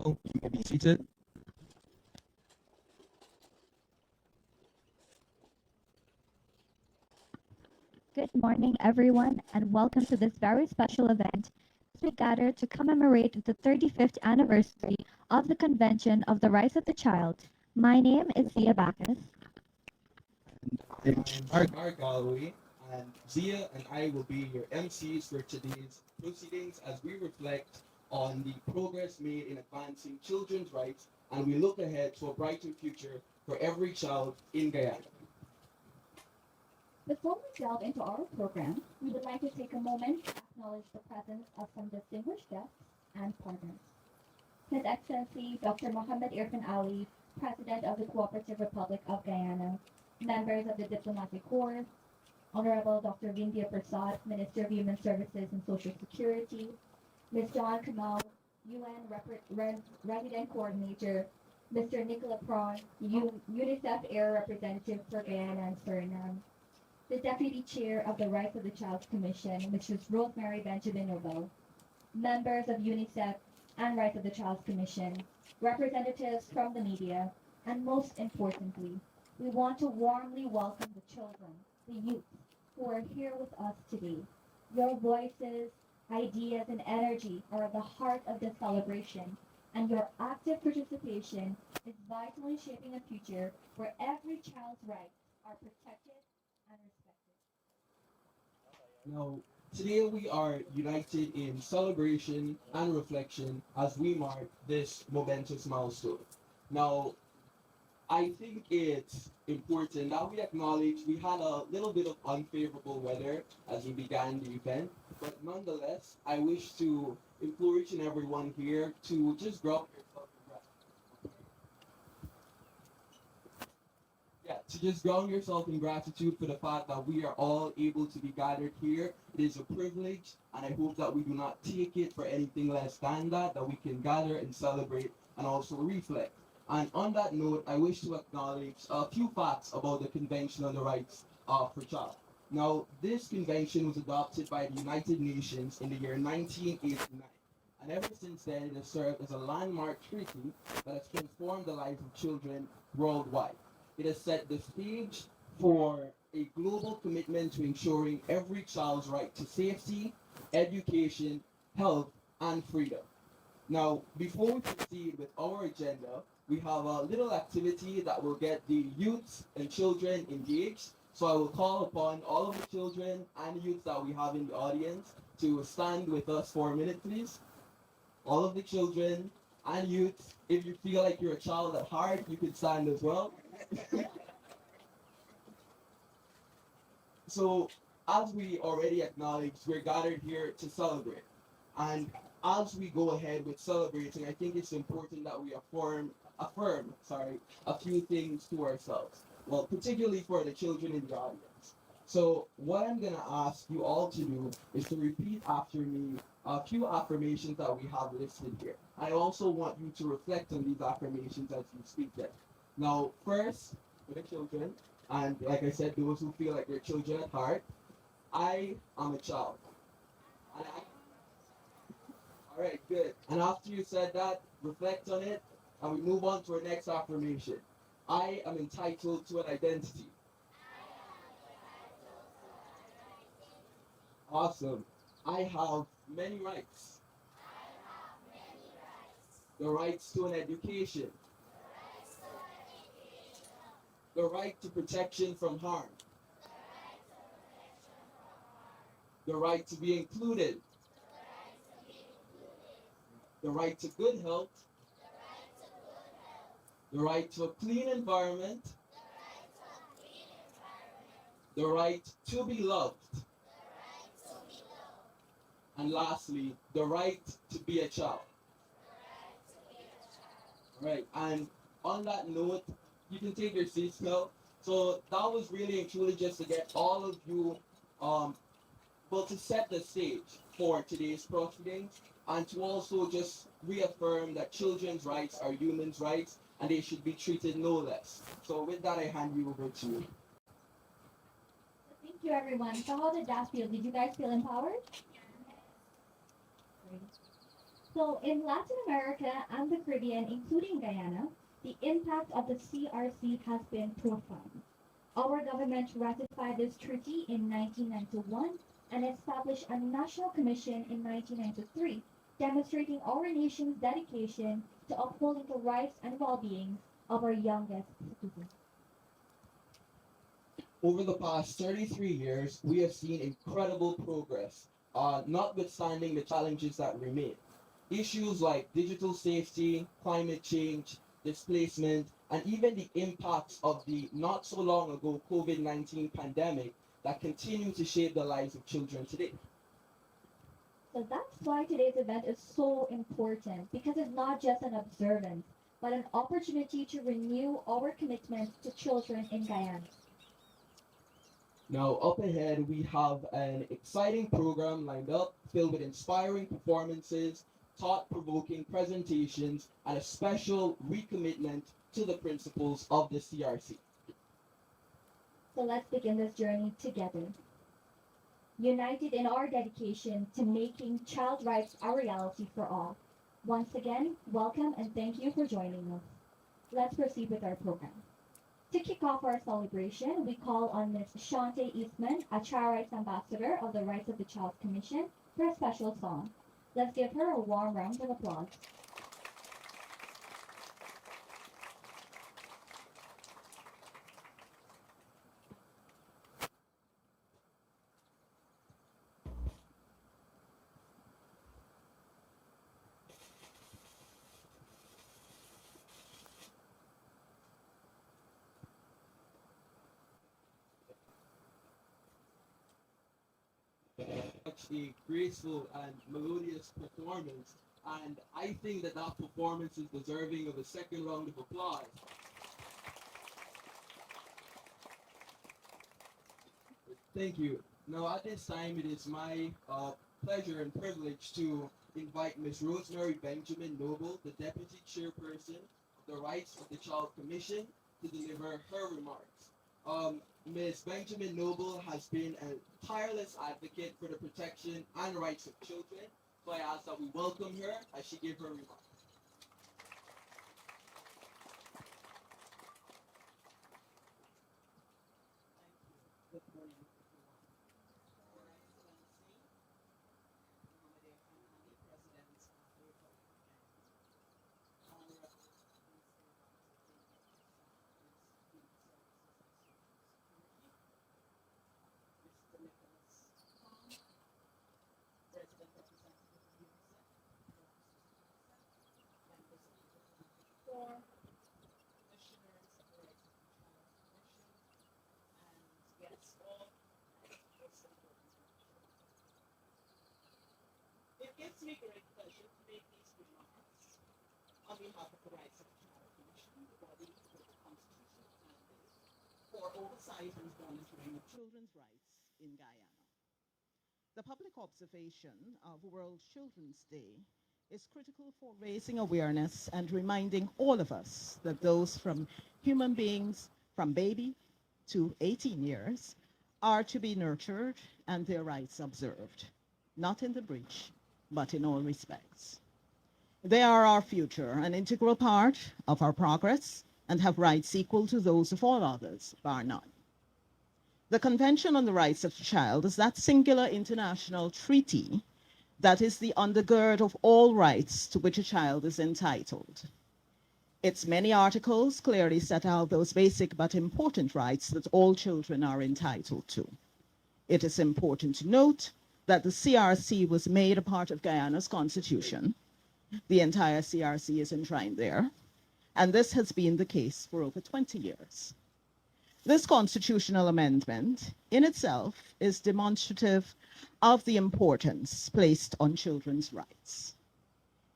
You may be seated. Good morning, everyone, and welcome to this very special event as we gather to commemorate the 35th anniversary of the Convention of the Rights of the Child. My name is Zia Bacchus. I'm Mark Galloway, and Zia and I will be your MCs for today's proceedings as we reflect on the progress made in advancing children's rights and we look ahead to a brighter future for every child in Guyana. Before we delve into our program, we would like to take a moment to acknowledge the presence of some distinguished guests and partners. His Excellency Dr. Mohammed Irfaan Ali, President of the Cooperative Republic of Guyana, members of the Diplomatic Corps, Honorable Dr. Vindhya Prasad, Minister of Human Services and Social Security, Ms. John Kamal, Resident Coordinator, Mr. Nicola Prawn, UNICEF Air Representative for Guyana and Suriname, the Deputy Chair of the Rights of the Child Commission, Mrs. Rosemary Benjamin Nobel, members of UNICEF and Rights of the Child Commission, representatives from the media, and most importantly, we want to warmly welcome the children, the youth, who are here with us today. Your voices, ideas, and energy are at the heart of this celebration, and your active participation is vital in shaping a future where every child's rights are protected and respected. Now, today we are united in celebration and reflection as we mark this momentous milestone. Now, I think it's important that we acknowledge we had a little bit of unfavorable weather as we began the event, but nonetheless, I wish to implore each and everyone here to just ground yourself in to just ground yourself in gratitude for the fact that we are all able to be gathered here. It is a privilege, and I hope that we do not take it for anything less than that we can gather and celebrate and also reflect. And on that note, I wish to acknowledge a few facts about the Convention on the Rights for Child. Now, this convention was adopted by the United Nations in the year 1989. And ever since then, it has served as a landmark treaty that has transformed the lives of children worldwide. It has set the stage for a global commitment to ensuring every child's right to safety, education, health, and freedom. Now, before we proceed with our agenda, we have a little activity that will get the youths and children engaged. So I will call upon all of the children and youths that we have in the audience to stand with us for a minute, please. All of the children and youths, if you feel like you're a child at heart, you can stand as well. So, as we already acknowledged, we're gathered here to celebrate. And as we go ahead with celebrating, I think it's important that we affirm a few things to ourselves. Well, particularly for the children in the audience. So, what I'm gonna ask you all to do is to repeat after me a few affirmations that we have listed here. I also want you to reflect on these affirmations as you speak them. Now, first, for the children, and like I said, those who feel like they're children at heart, I am a child. And all right, good. And after you said that, reflect on it, and we move on to our next affirmation. I am entitled to an identity. Awesome. I have many rights. The rights to an education, the right to protection from harm, the right to be included, the right to good health, the right to a clean environment, the right to be loved, and lastly, the right to be a child. Right, and on that note, you can take your seats now. So that was really and truly just to get all of you, um, well, to set the stage for today's proceedings and to also just reaffirm that children's rights are humans' rights and they should be treated no less. So with that, I hand you over to you. Thank you, everyone. So how did that feel? Did you guys feel empowered? Great. So in Latin America and the Caribbean, including Guyana, the impact of the CRC has been profound. Our government ratified this treaty in 1991 and established a national commission in 1993, demonstrating our nation's dedication to upholding the rights and well-being of our youngest citizens. Over the past 33 years, we have seen incredible progress, notwithstanding the challenges that remain. Issues like digital safety, climate change, displacement, and even the impacts of the not so long ago COVID-19 pandemic that continue to shape the lives of children today. So that's why today's event is so important because it's not just an observance, but an opportunity to renew our commitment to children in Guyana. Now, up ahead, we have an exciting program lined up filled with inspiring performances, thought provoking presentations, and a special recommitment to the principles of the CRC. So let's begin this journey together, united in our dedication to making child rights a reality for all. Once again, welcome and thank you for joining us. Let's proceed with our program. To kick off our celebration, we call on Ms. Shante Eastman, a Child Rights Ambassador of the Rights of the Child Commission, for a special song. Let's give her a warm round of applause. Such a graceful and melodious performance, and I think that that performance is deserving of a second round of applause. Thank you. Now, at this time, it is my pleasure and privilege to invite Ms. Rosemary Benjamin Noble, the Deputy Chairperson of the Rights of the Child Commission, to deliver her remarks. Ms. Benjamin Noble has been a tireless advocate for the protection and rights of children, so I ask that we welcome her as she gives her remarks. Good morning, everyone. Your Excellency, Mohammed Irfaan Ali, President of the Republic of Ghana, Honorable Mr. Dr. David Sanders, Human Services and Social Security, Mr. Nicholas Khan, President Representative of UNICEF, members of the diplomatic corps, commissioners of the Rights of the Child Commission, and guests all most important children. It gives me great pleasure to make these remarks on behalf of the Rights of the Child Commission, the body with the constitutional mandate for oversight and monitoring of children's rights in Guyana. The public observation of World Children's Day is critical for raising awareness and reminding all of us that those from human beings from baby to 18 years are to be nurtured and their rights observed, not in the breach, but in all respects. They are our future, an integral part of our progress, and have rights equal to those of all others, bar none. The Convention on the Rights of the Child is that singular international treaty that is the undergird of all rights to which a child is entitled. Its many articles clearly set out those basic but important rights that all children are entitled to. It is important to note that the CRC was made a part of Guyana's constitution. The entire CRC is enshrined there, and this has been the case for over 20 years. This constitutional amendment in itself is demonstrative of the importance placed on children's rights.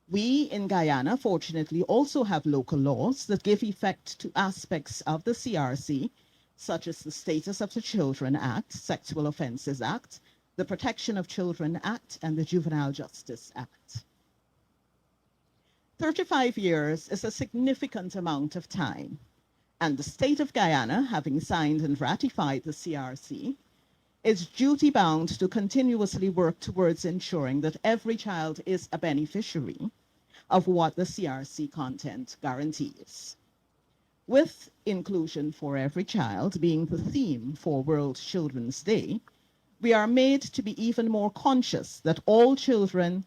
We in Guyana, fortunately, also have local laws that give effect to aspects of the CRC, such as the Status of the Children Act, Sexual Offences Act, the Protection of Children Act, and the Juvenile Justice Act. 35 years is a significant amount of time, and the state of Guyana, having signed and ratified the CRC, is duty-bound to continuously work towards ensuring that every child is a beneficiary of what the CRC content guarantees. With inclusion for every child being the theme for World Children's Day, we are made to be even more conscious that all children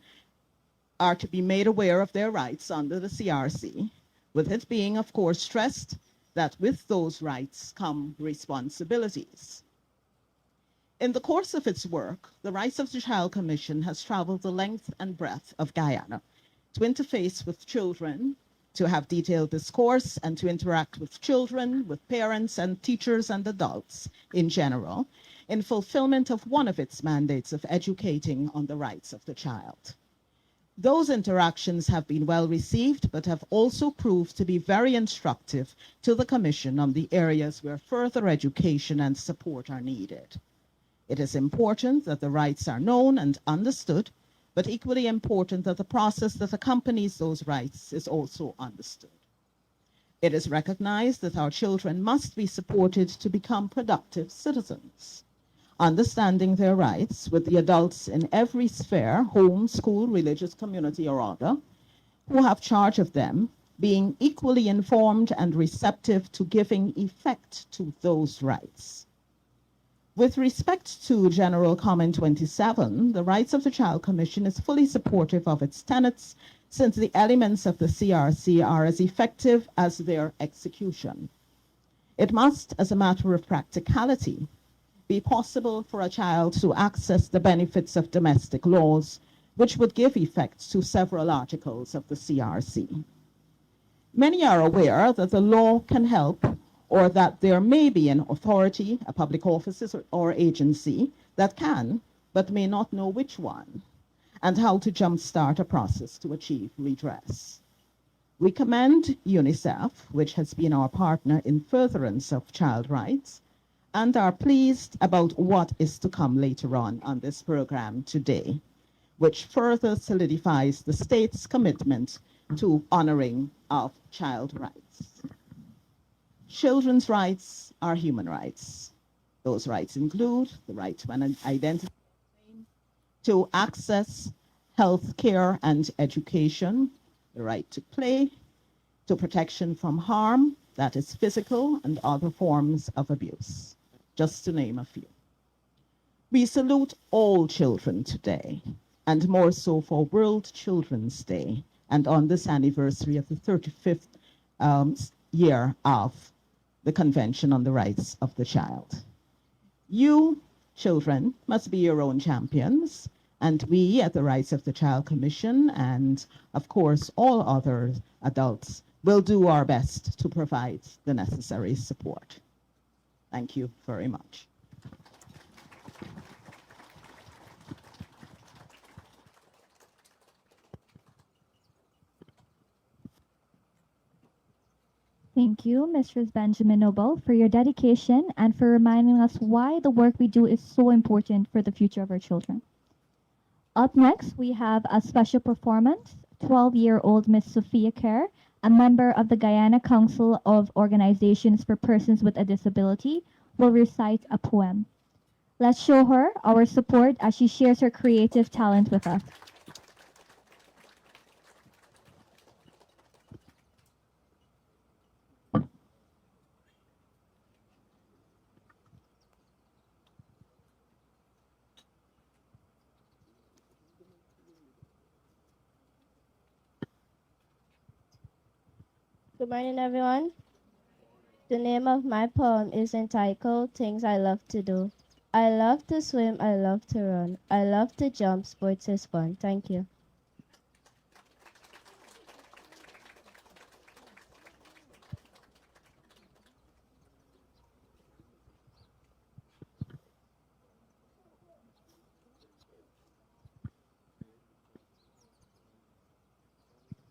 are to be made aware of their rights under the CRC, with it being, of course, stressed that with those rights come responsibilities. In the course of its work, the Rights of the Child Commission has traveled the length and breadth of Guyana to interface with children, to have detailed discourse, and to interact with children, with parents and teachers and adults in general, in fulfillment of one of its mandates of educating on the rights of the child. Those interactions have been well received, but have also proved to be very instructive to the Commission on the areas where further education and support are needed. It is important that the rights are known and understood, but equally important that the process that accompanies those rights is also understood. It is recognized that our children must be supported to become productive citizens, understanding their rights with the adults in every sphere, home, school, religious community, or other, who have charge of them, being equally informed and receptive to giving effect to those rights. With respect to General Comment 27, the Rights of the Child Commission is fully supportive of its tenets, since the elements of the CRC are as effective as their execution. It must, as a matter of practicality, be possible for a child to access the benefits of domestic laws, which would give effect to several articles of the CRC. Many are aware that the law can help, or that there may be an authority, a public office or agency that can, but may not know which one, and how to jumpstart a process to achieve redress. We commend UNICEF, which has been our partner in furtherance of child rights, and are pleased about what is to come later on this program today, which further solidifies the state's commitment to honoring of child rights. Children's rights are human rights. Those rights include the right to an identity, to access health care and education, the right to play, to protection from harm, that is physical and other forms of abuse, just to name a few. We salute all children today, and more so for World Children's Day, and on this anniversary of the 35th year of the Convention on the Rights of the Child. You, children, must be your own champions, and we at the Rights of the Child Commission, and of course all other adults, will do our best to provide the necessary support. Thank you very much. Thank you, Mrs. Benjamin Noble, for your dedication and for reminding us why the work we do is so important for the future of our children. Up next, we have a special performance. 12-year-old Miss Sophia Kerr, a member of the Guyana Council of Organizations for Persons with a Disability, will recite a poem. Let's show her our support as she shares her creative talent with us. Good morning, everyone. The name of my poem is entitled Things I Love to Do. I love to swim, I love to run, I love to jump, sports is fun. Thank you.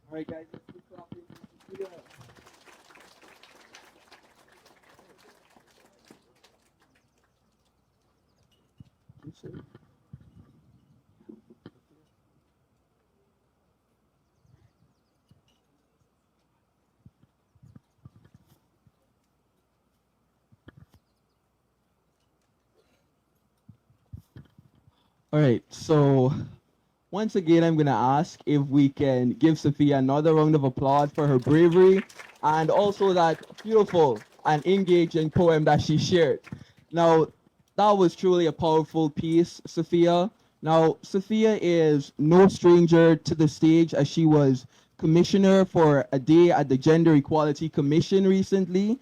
All right, guys, let's keep talking. Yeah. All right, so once again, I'm gonna ask if we can give Sophia another round of applause for her bravery and also that beautiful and engaging poem that she shared. Now, that was truly a powerful piece, Sophia. Now, Sophia is no stranger to the stage as she was commissioner for a day at the Gender Equality Commission recently.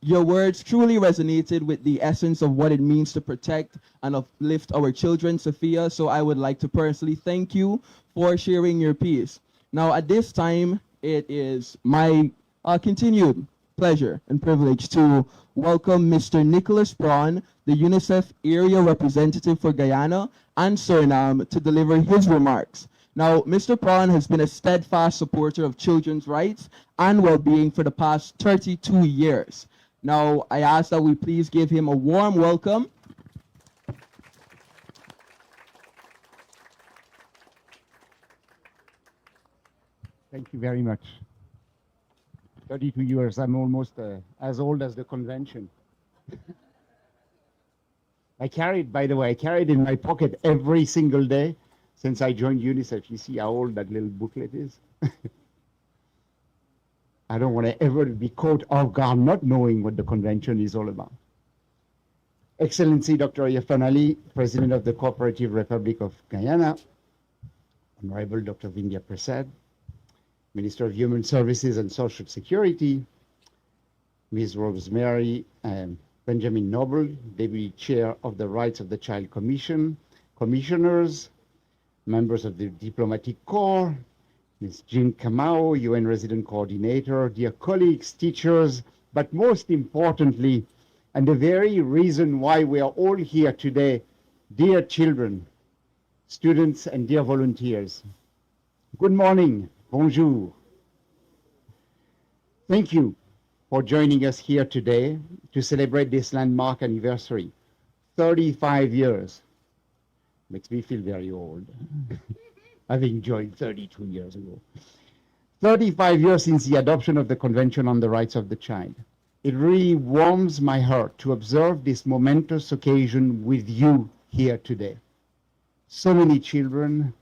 Your words truly resonated with the essence of what it means to protect and uplift our children, Sophia. So I would like to personally thank you for sharing your piece. Now, at this time, it is my continued pleasure and privilege to welcome Mr. Nicholas Braun, the UNICEF Area Representative for Guyana and Suriname, to deliver his remarks. Now, Mr. Prawn has been a steadfast supporter of children's rights and well-being for the past 32 years. Now, I ask that we please give him a warm welcome. Thank you very much. 32 years, I'm almost as old as the convention. I carried, by the way, I carried in my pocket every single day since I joined UNICEF. You see how old that little booklet is? I don't want to ever be caught off guard not knowing what the convention is all about. Excellency Dr. Irfaan Ali, President of the Cooperative Republic of Guyana, Honorable Dr. Vindhya Prasad, Minister of Human Services and Social Security, Ms. Rosemary Benjamin Noble, Deputy Chair of the Rights of the Child Commission, commissioners, members of the Diplomatic Corps, Ms. Jean Kamau, UN Resident Coordinator, dear colleagues, teachers, but most importantly, and the very reason why we are all here today, dear children, students, and dear volunteers. Good morning, bonjour. Thank you for joining us here today to celebrate this landmark anniversary. 35 years. Makes me feel very old. Having joined 32 years ago. 35 years since the adoption of the Convention on the Rights of the Child. It really warms my heart to observe this momentous occasion with you here today. So many children,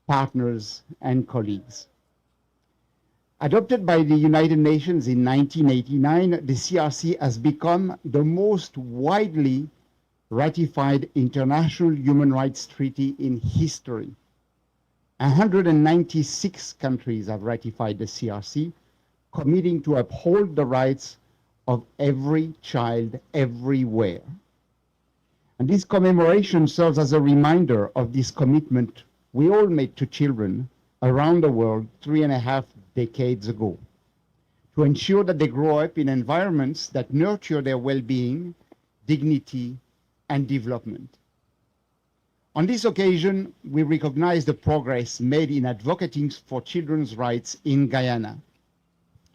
partners, and colleagues. Adopted by the United Nations in 1989, the CRC has become the most widely ratified international human rights treaty in history. 196 countries have ratified the CRC, committing to uphold the rights of every child everywhere. And this commemoration serves as a reminder of this commitment we all made to children around the world 3.5 decades ago, to ensure that they grow up in environments that nurture their well-being, dignity, and development. On this occasion, we recognize the progress made in advocating for children's rights in Guyana.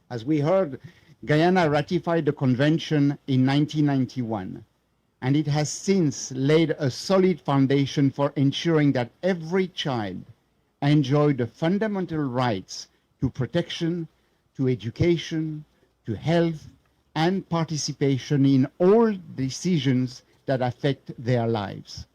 As we heard, Guyana ratified the convention in 1991, and it has since laid a solid foundation for ensuring that every child enjoy the fundamental rights to protection, to education, to health, and participation in all decisions that affect their lives.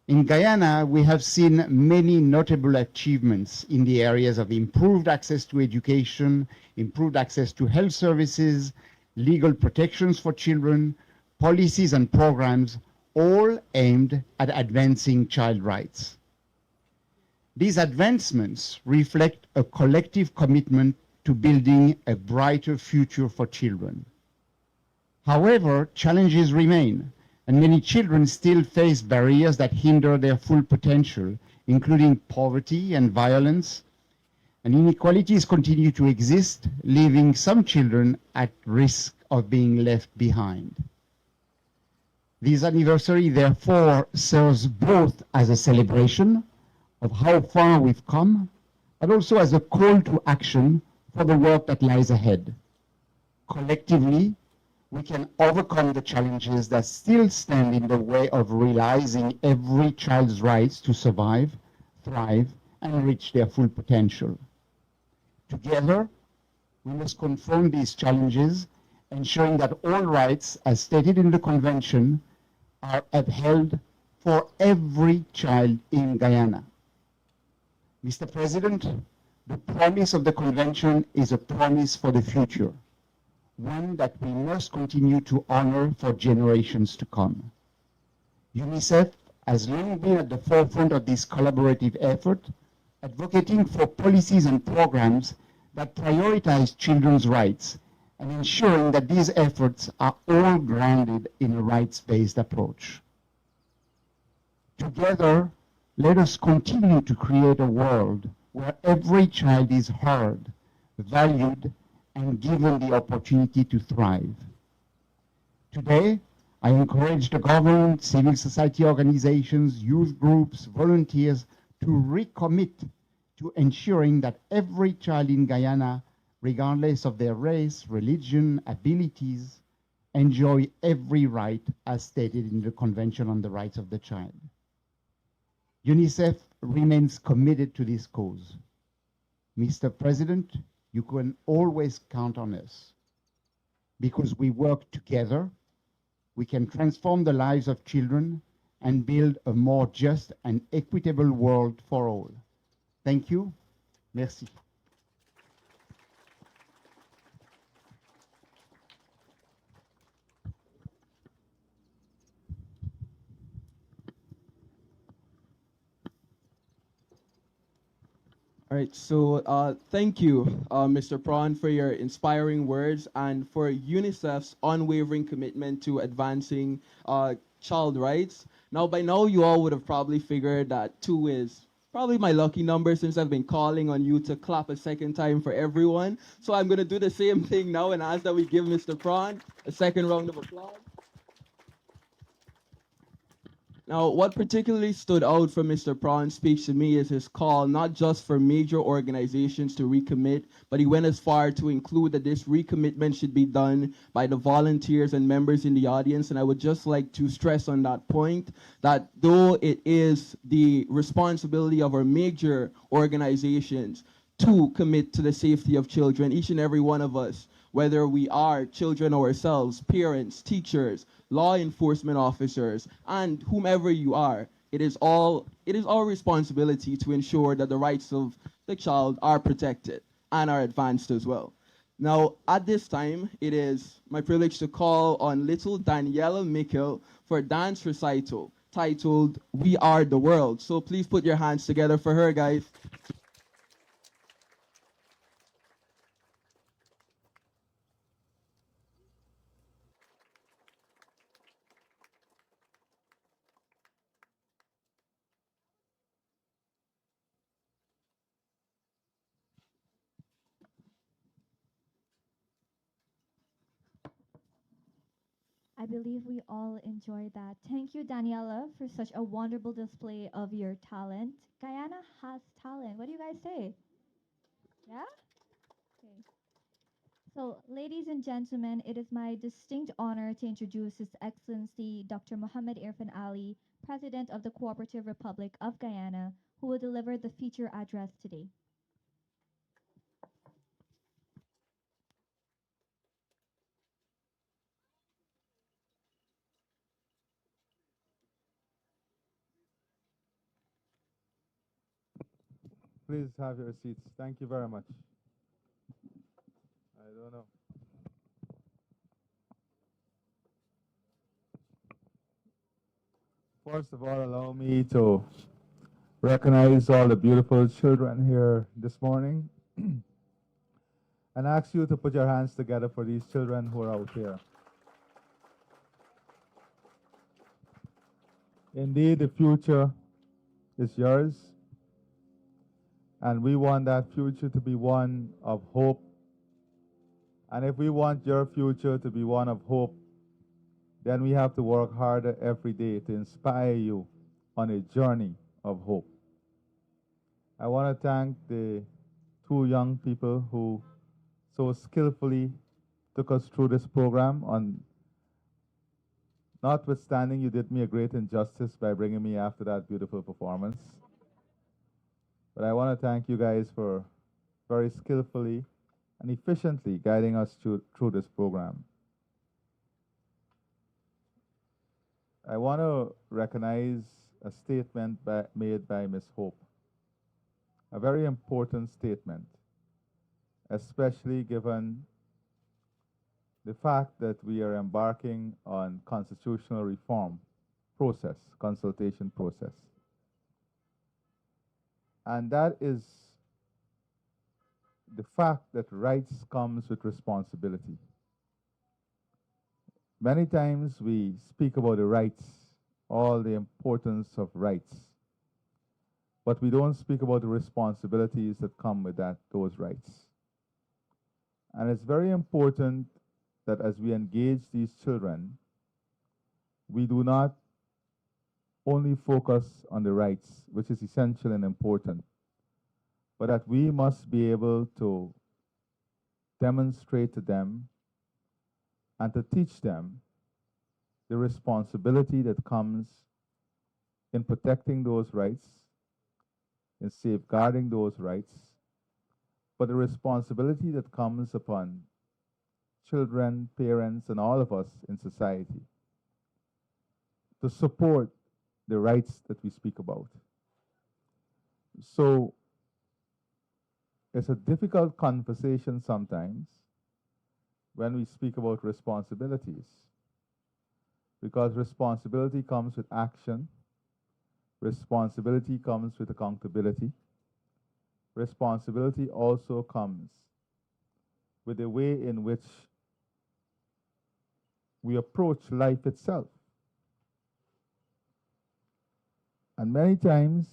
In Guyana, we have seen many notable achievements in the areas of improved access to education, improved access to health services, legal protections for children, policies and programs, all aimed at advancing child rights. These advancements reflect a collective commitment to building a brighter future for children. However, challenges remain, and many children still face barriers that hinder their full potential, including poverty and violence, and inequalities continue to exist, leaving some children at risk of being left behind. This anniversary, therefore, serves both as a celebration of how far we've come, but also as a call to action for the work that lies ahead. Collectively, we can overcome the challenges that still stand in the way of realizing every child's rights to survive, thrive, and reach their full potential. Together, we must confront these challenges, ensuring that all rights, as stated in the Convention, are upheld for every child in Guyana. Mr. President, the promise of the convention is a promise for the future, one that we must continue to honor for generations to come. UNICEF has long been at the forefront of this collaborative effort, advocating for policies and programs that prioritize children's rights and ensuring that these efforts are all grounded in a rights-based approach. Together, let us continue to create a world where every child is heard, valued, and given the opportunity to thrive. Today, I encourage the government, civil society organizations, youth groups, volunteers to recommit to ensuring that every child in Guyana, regardless of their race, religion, abilities, enjoy every right as stated in the Convention on the Rights of the Child. UNICEF remains committed to this cause. Mr. President, you can always count on us. Because we work together, we can transform the lives of children and build a more just and equitable world for all. Thank you. Merci. All right, so thank you, Mr. Prawn, for your inspiring words and for UNICEF's unwavering commitment to advancing child rights. Now, by now, you all would have probably figured that 2 is probably my lucky number since I've been calling on you to clap a second time for everyone. So I'm going to do the same thing now and ask that we give Mr. Prawn a second round of applause. Now, what particularly stood out from Mr. Prawn's speech to me is his call not just for major organizations to recommit, but he went as far to include that this recommitment should be done by the volunteers and members in the audience. And I would just like to stress on that point that though it is the responsibility of our major organizations to commit to the safety of children, each and every one of us, whether we are children ourselves, parents, teachers, law enforcement officers, and whomever you are, it is our responsibility to ensure that the rights of the child are protected and are advanced as well. Now, at this time, it is my privilege to call on little Daniela Mikkel for a dance recital titled We Are the World. So please put your hands together for her, guys. I believe we all enjoyed that. Thank you, Daniela, for such a wonderful display of your talent. Guyana has talent. What do you guys say? Yeah? Okay. So, ladies and gentlemen, it is my distinct honor to introduce His Excellency Dr. Mohammed Irfaan Ali, President of the Cooperative Republic of Guyana, who will deliver the feature address today. Please have your seats. Thank you very much. I don't know. First of all, allow me to recognize all the beautiful children here this morning and ask you to put your hands together for these children who are out here. Indeed, the future is yours, and we want that future to be one of hope. And if we want your future to be one of hope, then we have to work harder every day to inspire you on a journey of hope. I want to thank the 2 young people who so skillfully took us through this program. Notwithstanding, you did me a great injustice by bringing me after that beautiful performance. But I want to thank you guys for very skillfully and efficiently guiding us through this program. I want to recognize a statement made by Ms. Hope, a very important statement, especially given the fact that we are embarking on constitutional reform process, consultation process. And that is the fact that rights comes with responsibility. Many times we speak about the rights, all the importance of rights, but we don't speak about the responsibilities that come with those rights. And it's very important that as we engage these children, we do not only focus on the rights, which is essential and important, but that we must be able to demonstrate to them and to teach them the responsibility that comes in protecting those rights, in safeguarding those rights, but the responsibility that comes upon children, parents, and all of us in society to support the rights that we speak about. So it's a difficult conversation sometimes when we speak about responsibilities, because responsibility comes with action, responsibility comes with accountability, responsibility also comes with the way in which we approach life itself. And many times,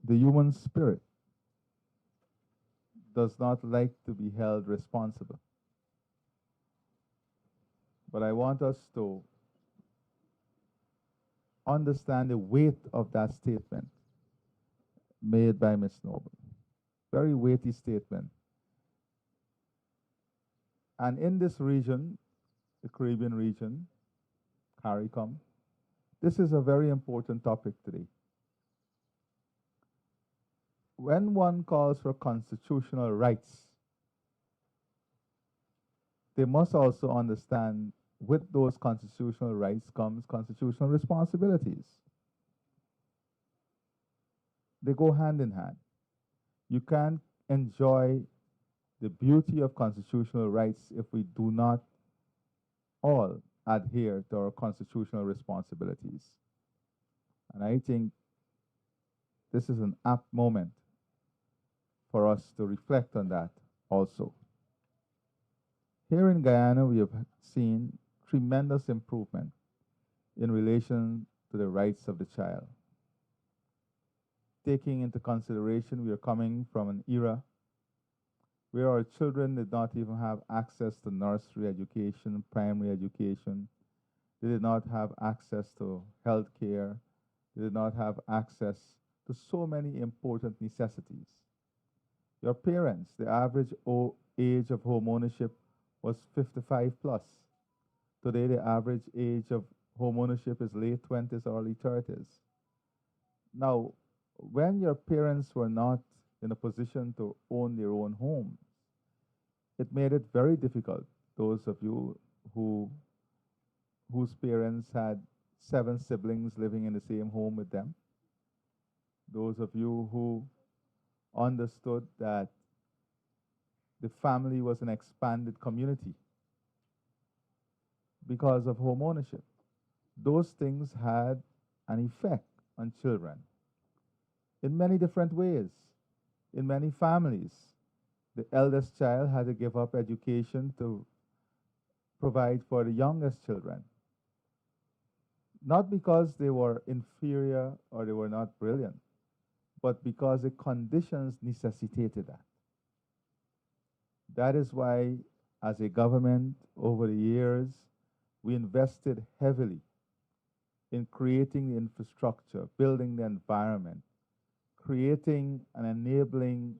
the human spirit does not like to be held responsible. But I want us to understand the weight of that statement made by Ms. Noble. Very weighty statement. And in this region, the Caribbean region, CARICOM, this is a very important topic today. When one calls for constitutional rights, they must also understand with those constitutional rights comes constitutional responsibilities. They go hand in hand. You can't enjoy the beauty of constitutional rights if we do not all adhere to our constitutional responsibilities. And I think this is an apt moment for us to reflect on that also. Here in Guyana, we have seen tremendous improvement in relation to the rights of the child. Taking into consideration we are coming from an era where our children did not even have access to nursery education, primary education. They did not have access to health care. They did not have access to so many important necessities. Your parents, the average age of home ownership was 55 plus. Today, the average age of home ownership is late 20s, early 30s. Now, when your parents were not in a position to own their own home, it made it very difficult. Those of you whose parents had 7 siblings living in the same home with them, those of you who understood that the family was an expanded community because of home ownership. Those things had an effect on children in many different ways. In many families, the eldest child had to give up education to provide for the youngest children. Not because they were inferior or they were not brilliant, but because the conditions necessitated that. That is why, as a government, over the years, we invested heavily in creating the infrastructure, building the environment, creating an enabling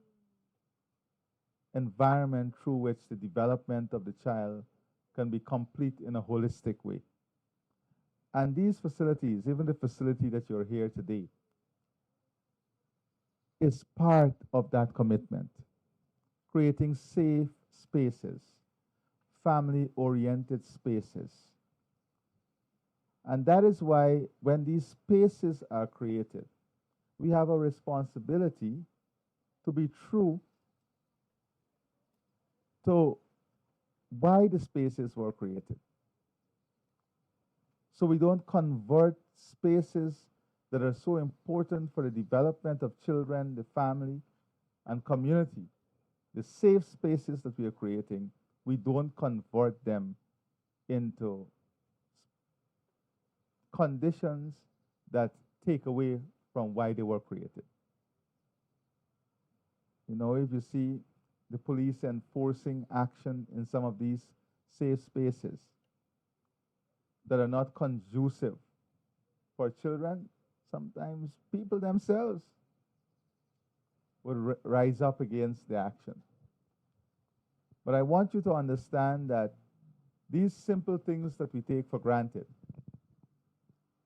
environment through which the development of the child can be complete in a holistic way. And these facilities, even the facility that you're here today, is part of that commitment, creating safe spaces, family-oriented spaces. And that is why when these spaces are created, we have a responsibility to be true to why the spaces were created. So we don't convert spaces that are so important for the development of children, the family, and community, the safe spaces that we are creating, we don't convert them into conditions that take away from why they were created. You know, if you see the police enforcing action in some of these safe spaces that are not conducive for children, sometimes people themselves would rise up against the action. But I want you to understand that these simple things that we take for granted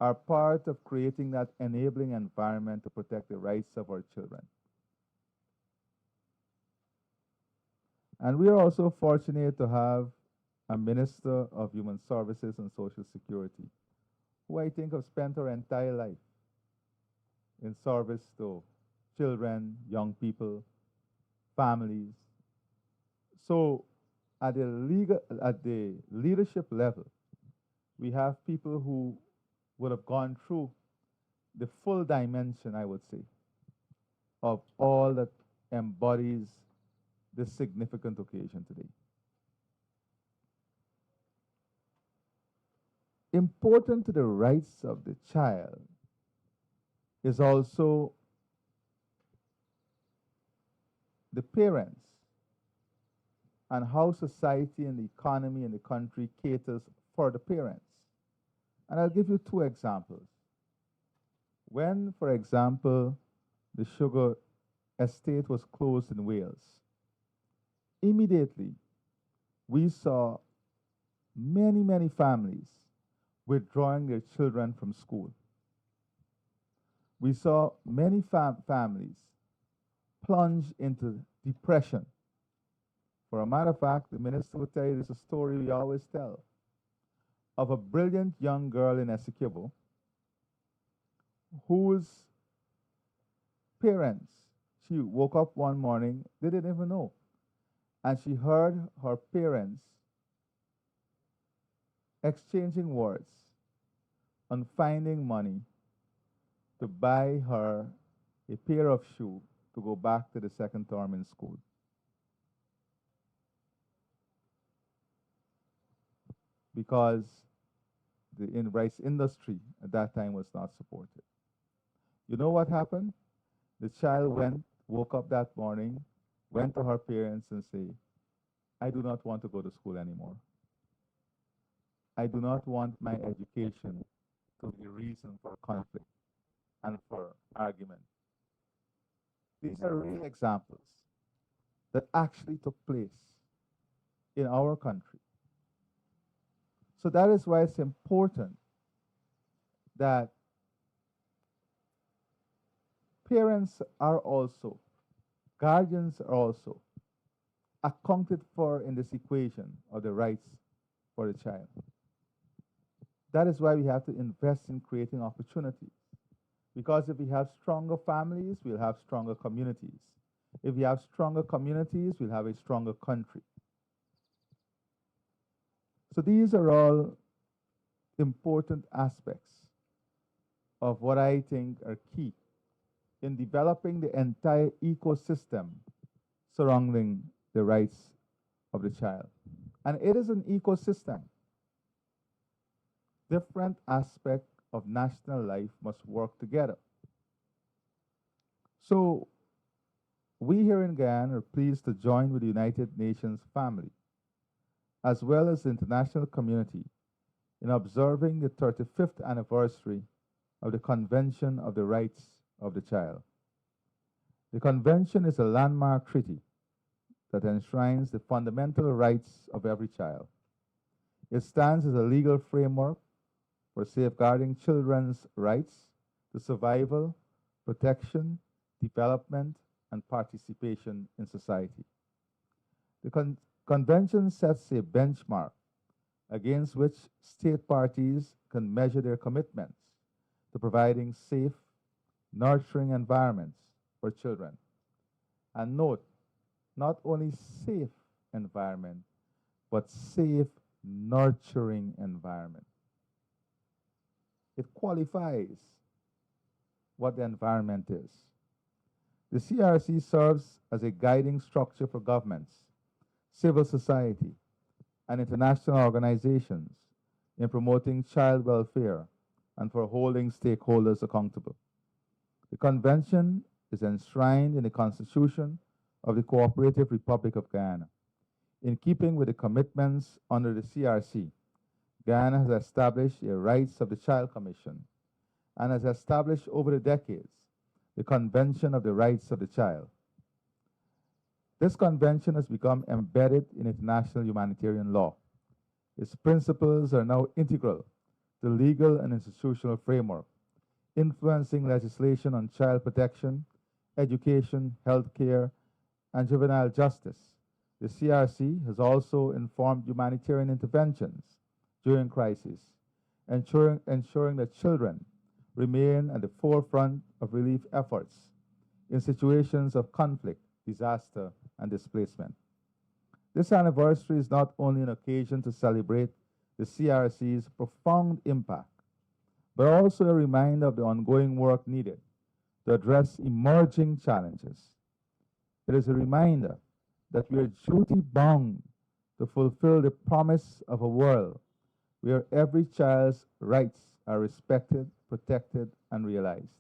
are part of creating that enabling environment to protect the rights of our children. And we are also fortunate to have a Minister of Human Services and Social Security, who I think have spent her entire life in service to children, young people, families. So at the leadership level, we have people who would have gone through the full dimension, I would say, of all that embodies this significant occasion today. Important to the rights of the child is also the parents and how society and the economy and the country caters for the parents. And I'll give you two examples. When, for example, the sugar estate was closed in Wales, immediately we saw many families withdrawing their children from school. We saw many families plunge into depression. For a matter of fact, the minister will tell you this is a story we always tell of a brilliant young girl in Essequibo whose parents, she woke up one morning, they didn't even know, and she heard her parents exchanging words on finding money to buy her a pair of shoes to go back to the second term in school. Because the rice industry at that time was not supported. You know what happened? The child woke up that morning, went to her parents and said, I do not want to go to school anymore. I do not want my education to be a reason for conflict and for argument. These are real examples that actually took place in our country. So that is why it's important that parents are also, guardians are also accounted for in this equation of the rights for the child. That is why we have to invest in creating opportunities. Because if we have stronger families, we'll have stronger communities. If we have stronger communities, we'll have a stronger country. So these are all important aspects of what I think are key in developing the entire ecosystem surrounding the rights of the child. And it is an ecosystem. Different aspects of national life must work together. So we here in Guyana are pleased to join with the United Nations family, as well as the international community, in observing the 35th anniversary of the Convention of the Rights of the Child. The Convention is a landmark treaty that enshrines the fundamental rights of every child. It stands as a legal framework for safeguarding children's rights to survival, protection, development, and participation in society. The Convention sets a benchmark against which state parties can measure their commitments to providing safe, nurturing environments for children. And note, not only safe environment, but safe, nurturing environment. It qualifies what the environment is. The CRC serves as a guiding structure for governments, civil society, and international organizations in promoting child welfare and for holding stakeholders accountable. The Convention is enshrined in the Constitution of the Cooperative Republic of Guyana. In keeping with the commitments under the CRC, Guyana has established a Rights of the Child Commission and has established over the decades the Convention of the Rights of the Child. This convention has become embedded in international humanitarian law. Its principles are now integral to legal and institutional framework, influencing legislation on child protection, education, healthcare, and juvenile justice. The CRC has also informed humanitarian interventions during crises, ensuring that children remain at the forefront of relief efforts in situations of conflict, disaster, and displacement. This anniversary is not only an occasion to celebrate the CRC's profound impact, but also a reminder of the ongoing work needed to address emerging challenges. It is a reminder that we are duty bound to fulfill the promise of a world where every child's rights are respected, protected, and realized.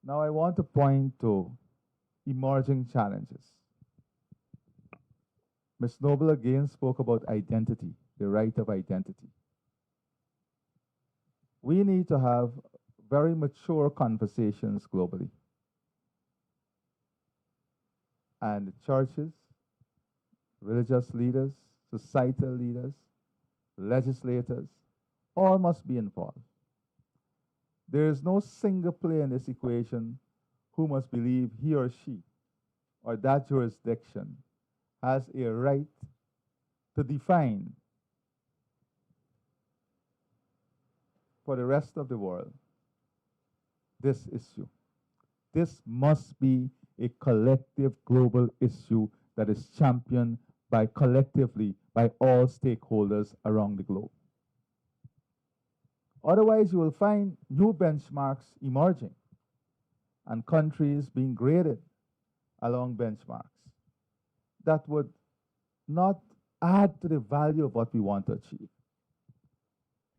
Now I want to point to emerging challenges. Ms. Noble again spoke about identity, the right of identity. We need to have very mature conversations globally. And churches, religious leaders, societal leaders, legislators, all must be involved. There is no single player in this equation who must believe he or she or that jurisdiction has a right to define for the rest of the world this issue. This must be a collective global issue that is championed by collectively by all stakeholders around the globe. Otherwise, you will find new benchmarks emerging and countries being graded along benchmarks that would not add to the value of what we want to achieve.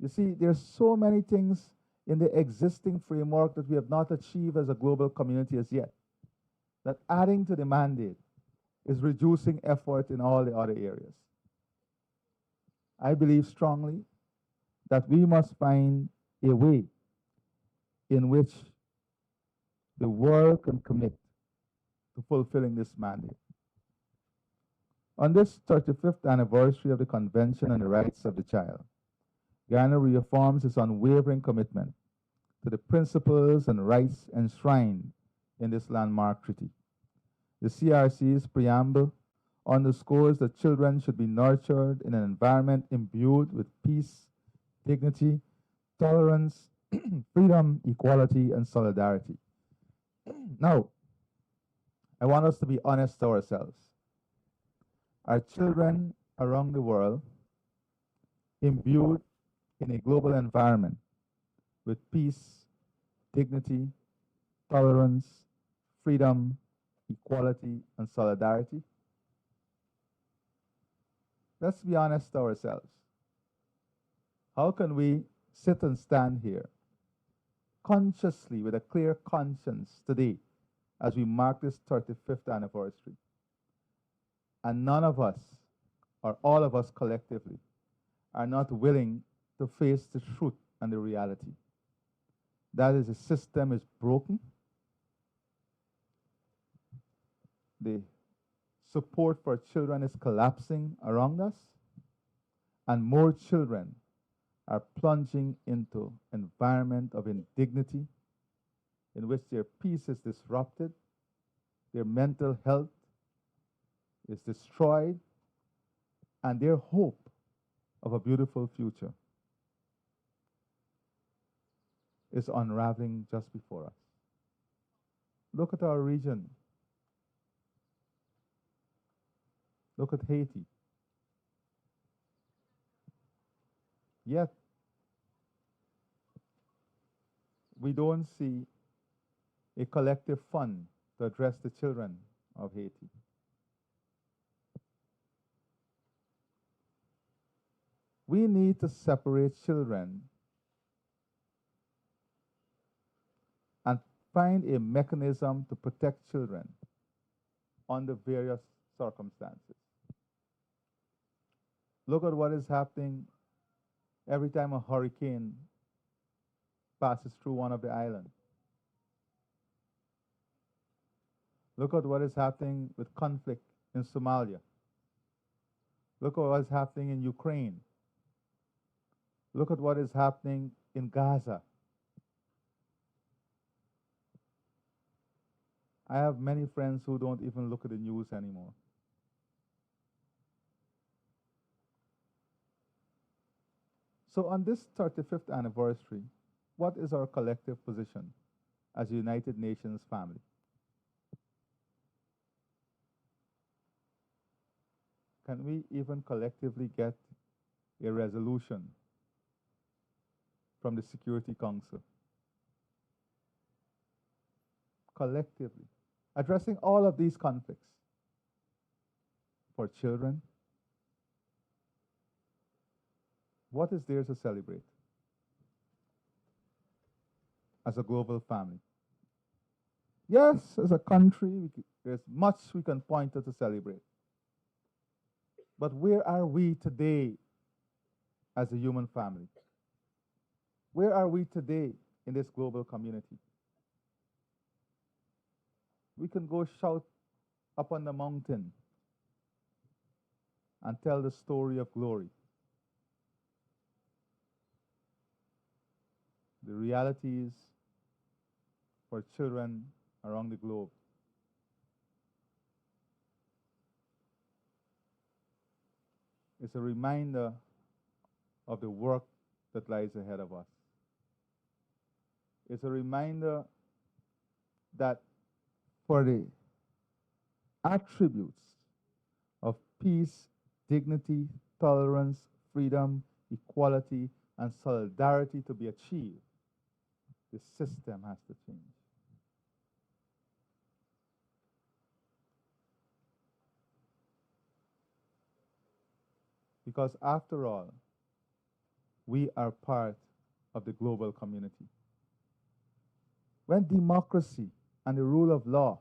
You see, there's so many things in the existing framework that we have not achieved as a global community as yet, that adding to the mandate is reducing effort in all the other areas. I believe strongly that we must find a way in which the world can commit to fulfilling this mandate. On this 35th anniversary of the Convention on the Rights of the Child, Guyana reaffirms its unwavering commitment to the principles and rights enshrined in this landmark treaty. The CRC's preamble underscores that children should be nurtured in an environment imbued with peace, dignity, tolerance, freedom, equality, and solidarity. Now, I want us to be honest to ourselves. Are children around the world imbued in a global environment with peace, dignity, tolerance, freedom, equality, and solidarity? Let's be honest to ourselves. How can we sit and stand here consciously with a clear conscience today as we mark this 35th anniversary, and none of us, or all of us collectively, are not willing to face the truth and the reality? That is, the system is broken. The support for children is collapsing around us, and more children are plunging into an environment of indignity in which their peace is disrupted, their mental health is destroyed, and their hope of a beautiful future is unraveling just before us. Look at our region. Look at Haiti. Yet, we don't see a collective fund to address the children of Haiti. We need to separate children and find a mechanism to protect children under various circumstances. Look at what is happening every time a hurricane passes through one of the islands. Look at what is happening with conflict in Somalia. Look at what is happening in Ukraine. Look at what is happening in Gaza. I have many friends who don't even look at the news anymore. So on this 35th anniversary, what is our collective position as a United Nations family? Can we even collectively get a resolution from the Security Council? Collectively, addressing all of these conflicts for children. What is there to celebrate as a global family? Yes, as a country, there's much we can point to celebrate. But where are we today as a human family? Where are we today in this global community? We can go shout up on the mountain and tell the story of glory. The realities for children around the globe. It's a reminder of the work that lies ahead of us. It's a reminder that for the attributes of peace, dignity, tolerance, freedom, equality, and solidarity to be achieved, the system has to change. Because after all, we are part of the global community. When democracy and the rule of law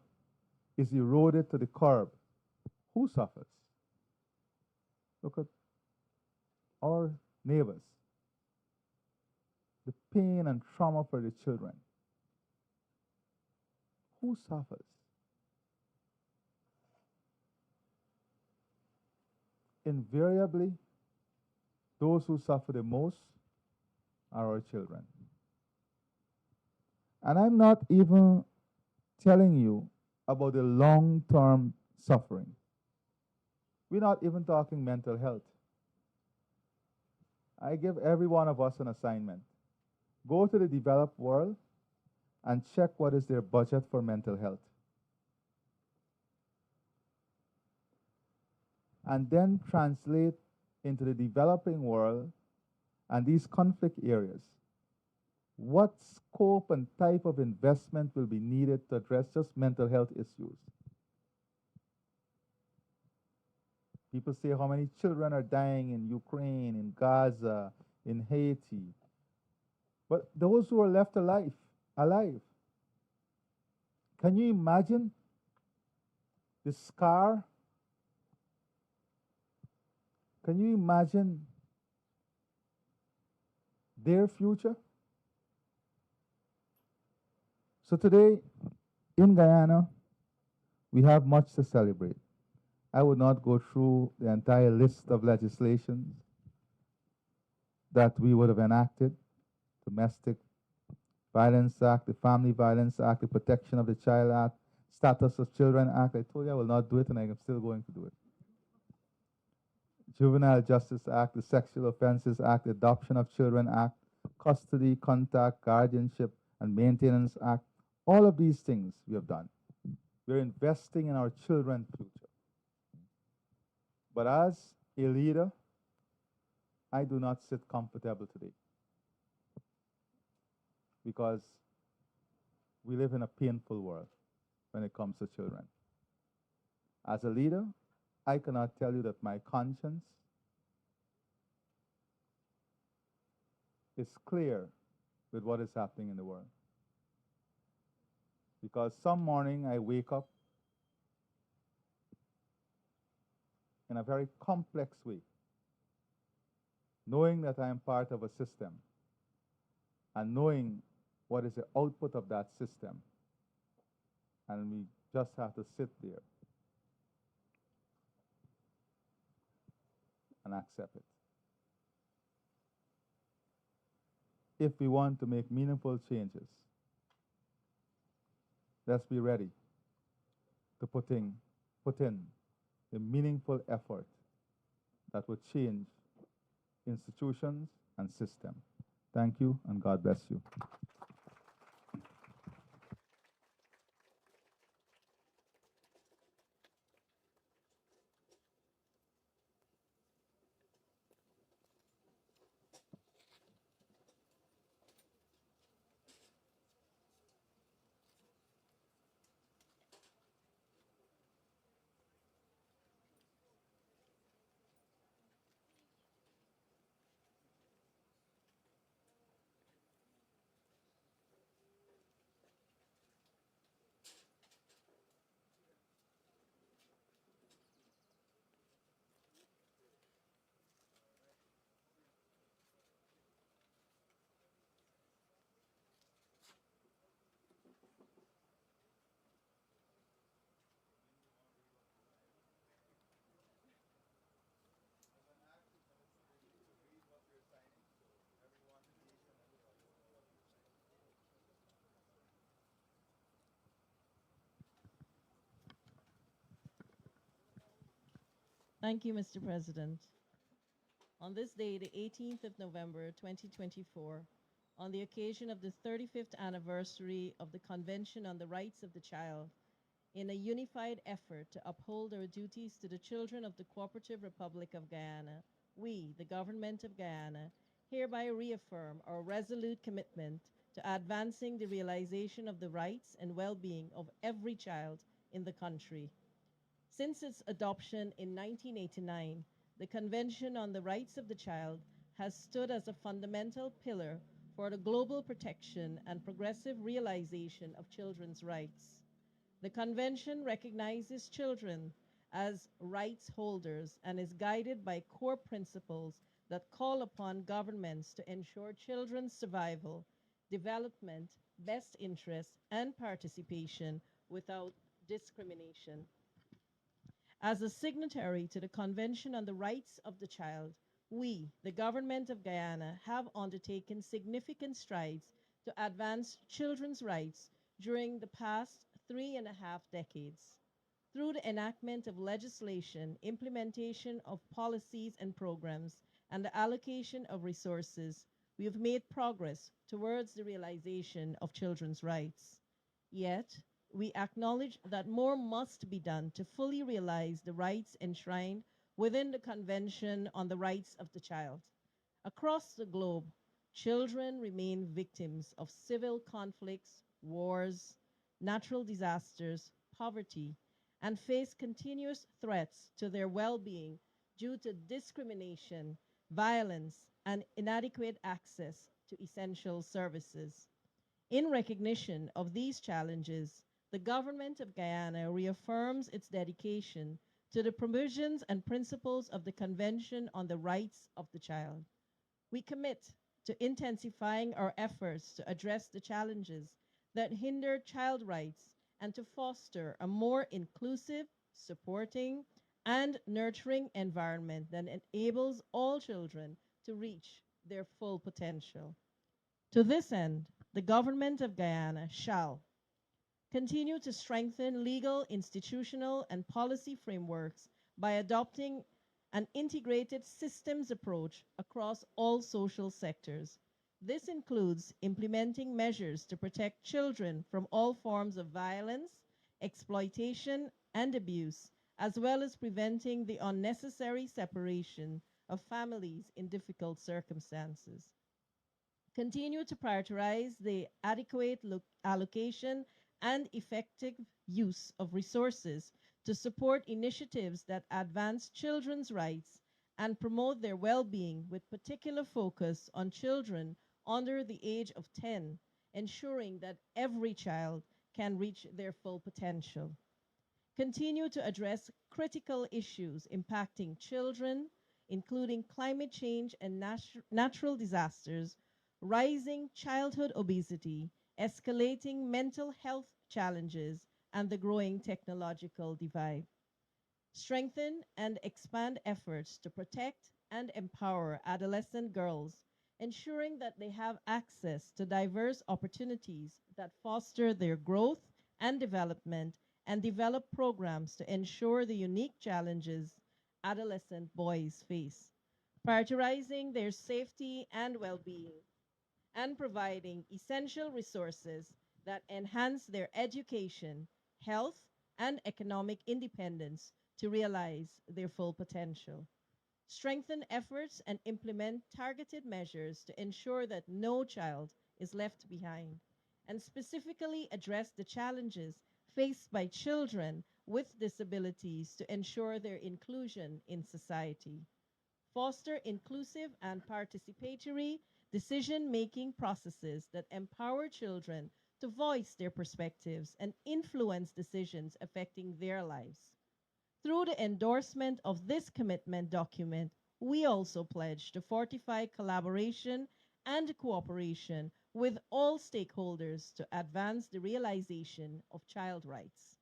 is eroded to the curb, who suffers? Look at our neighbors. The pain and trauma for the children. Who suffers? Invariably, those who suffer the most are our children. And I'm not even telling you about the long-term suffering. We're not even talking mental health. I give every one of us an assignment. Go to the developed world and check what is their budget for mental health. And then translate into the developing world and these conflict areas. What scope and type of investment will be needed to address just mental health issues? People say how many children are dying in Ukraine, in Gaza, in Haiti. But those who are left alive, can you imagine the scar? Can you imagine their future? So today, in Guyana, we have much to celebrate. I would not go through the entire list of legislations that we would have enacted: Domestic Violence Act, the Family Violence Act, the Protection of the Child Act, Status of Children Act. I told you I will not do it, and I am still going to do it. Juvenile Justice Act, the Sexual Offences Act, the Adoption of Children Act, Custody, Contact, Guardianship, and Maintenance Act. All of these things we have done. We're investing in our children's future. But as a leader, I do not sit comfortable today because we live in a painful world when it comes to children. As a leader, I cannot tell you that my conscience is clear with what is happening in the world. Because some morning I wake up in a very complex way, knowing that I am part of a system and knowing what is the output of that system. And we just have to sit there and accept it. If we want to make meaningful changes, let's be ready to put in the meaningful effort that would change institutions and systems. Thank you, and God bless you. Thank you, Mr. President. On this day, the 18th of November, 2024, on the occasion of the 35th anniversary of the Convention on the Rights of the Child, in a unified effort to uphold our duties to the children of the Cooperative Republic of Guyana, we, the Government of Guyana, hereby reaffirm our resolute commitment to advancing the realization of the rights and well-being of every child in the country. Since its adoption in 1989, the Convention on the Rights of the Child has stood as a fundamental pillar for the global protection and progressive realization of children's rights. The Convention recognizes children as rights holders and is guided by core principles that call upon governments to ensure children's survival, development, best interest, and participation without discrimination. As a signatory to the Convention on the Rights of the Child, we, the Government of Guyana, have undertaken significant strides to advance children's rights during the past 3.5 decades. Through the enactment of legislation, implementation of policies and programs, and the allocation of resources, we have made progress towards the realization of children's rights. Yet, we acknowledge that more must be done to fully realize the rights enshrined within the Convention on the Rights of the Child. Across the globe, children remain victims of civil conflicts, wars, natural disasters, poverty, and face continuous threats to their well-being due to discrimination, violence, and inadequate access to essential services. In recognition of these challenges, the Government of Guyana reaffirms its dedication to the provisions and principles of the Convention on the Rights of the Child. We commit to intensifying our efforts to address the challenges that hinder child rights and to foster a more inclusive, supporting, and nurturing environment that enables all children to reach their full potential. To this end, the Government of Guyana shall continue to strengthen legal, institutional, and policy frameworks by adopting an integrated systems approach across all social sectors. This includes implementing measures to protect children from all forms of violence, exploitation, and abuse, as well as preventing the unnecessary separation of families in difficult circumstances. Continue to prioritize the adequate allocation and effective use of resources to support initiatives that advance children's rights and promote their well-being with particular focus on children under the age of 10, ensuring that every child can reach their full potential. Continue to address critical issues impacting children, including climate change and natural disasters, rising childhood obesity, escalating mental health challenges, and the growing technological divide. Strengthen and expand efforts to protect and empower adolescent girls, ensuring that they have access to diverse opportunities that foster their growth and development, and develop programs to ensure the unique challenges adolescent boys face, prioritizing their safety and well-being, and providing essential resources that enhance their education, health, and economic independence to realize their full potential. Strengthen efforts and implement targeted measures to ensure that no child is left behind, and specifically address the challenges faced by children with disabilities to ensure their inclusion in society. Foster inclusive and participatory decision-making processes that empower children to voice their perspectives and influence decisions affecting their lives. Through the endorsement of this commitment document, we also pledge to fortify collaboration and cooperation with all stakeholders to advance the realization of child rights.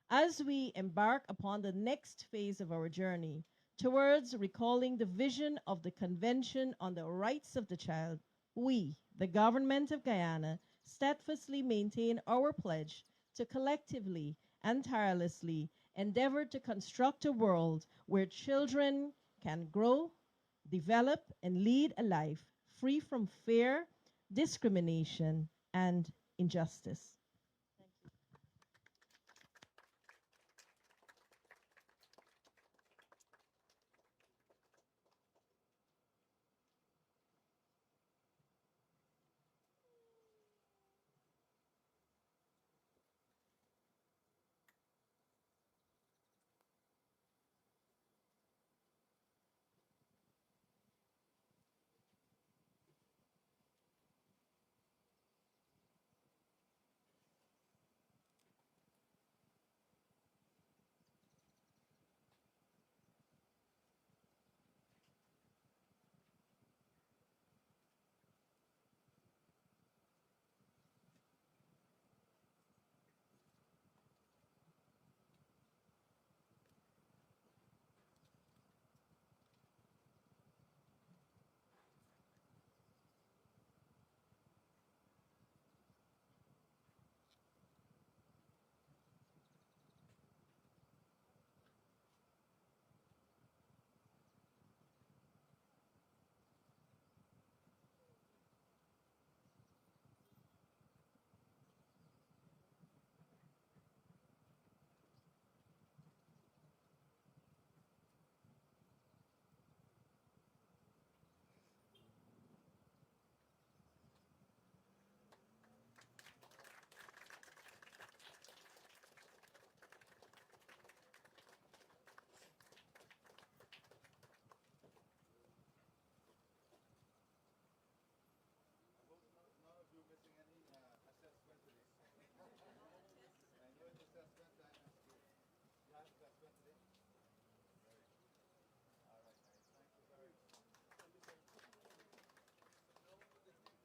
As we embark upon the next phase of our journey towards recalling the vision of the Convention on the Rights of the Child, we, the Government of Guyana, steadfastly maintain our pledge to collectively and tirelessly endeavor to construct a world where children can grow, develop, and lead a life free from fear, discrimination, and injustice.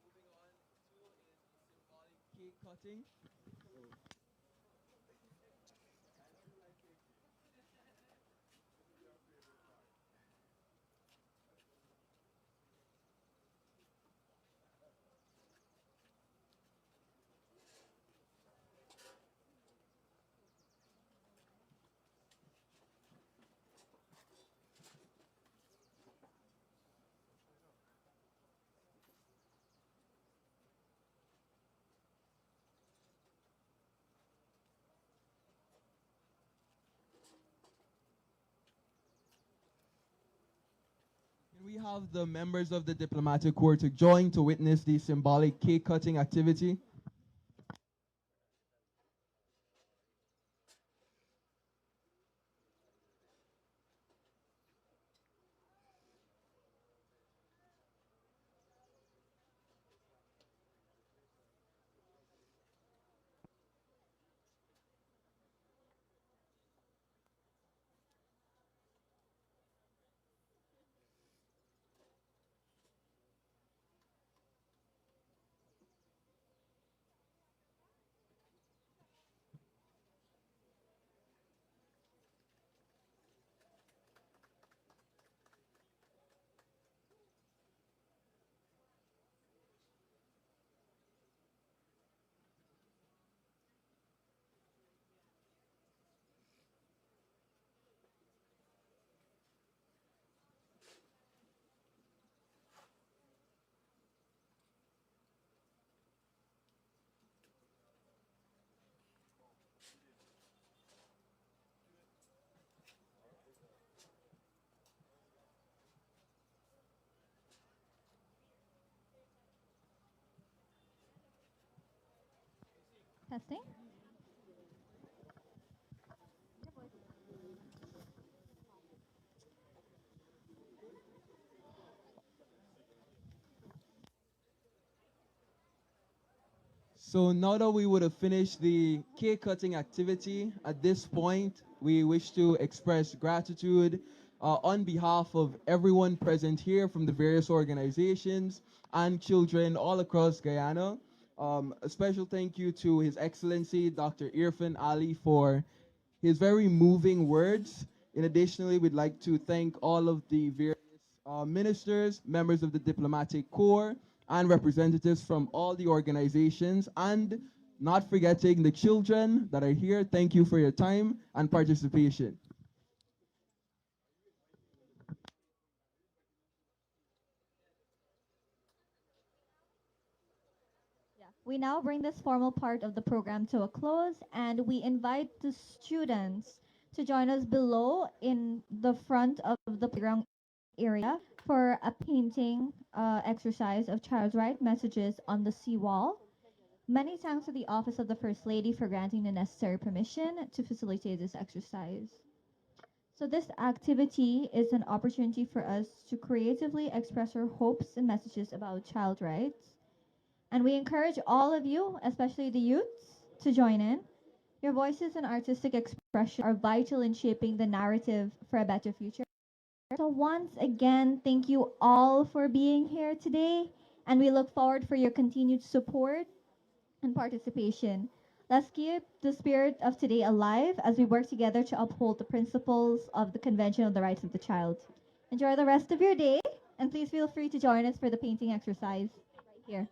Moving on to is symbolic cake cutting. have the members of the diplomatic corps to join to witness the symbolic cake cutting activity? Testing. So now that we would have finished the cake cutting activity, at this point, we wish to express gratitude on behalf of everyone present here from the various organizations and children all across Guyana. A special thank you to His Excellency Dr. Irfaan Ali for his very moving words. In additionally, we'd like to thank all of the various ministers, members of the diplomatic corps, and representatives from all the organizations, and not forgetting the children that are here. Thank you for your time and participation. We now bring this formal part of the program to a close, and we invite the students to join us below in the front of the playground area for a painting exercise of child's right messages on the seawall. Many thanks to the Office of the First Lady for granting the necessary permission to facilitate this exercise. So this activity is an opportunity for us to creatively express our hopes and messages about child rights. And we encourage all of you, especially the youths, to join in. Your voices and artistic expression are vital in shaping the narrative for a better future. So once again, thank you all for being here today, and we look forward for your continued support and participation. Let's keep the spirit of today alive as we work together to uphold the principles of the Convention on the Rights of the Child. Enjoy the rest of your day, and please feel free to join us for the painting exercise right here.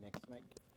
Next mic.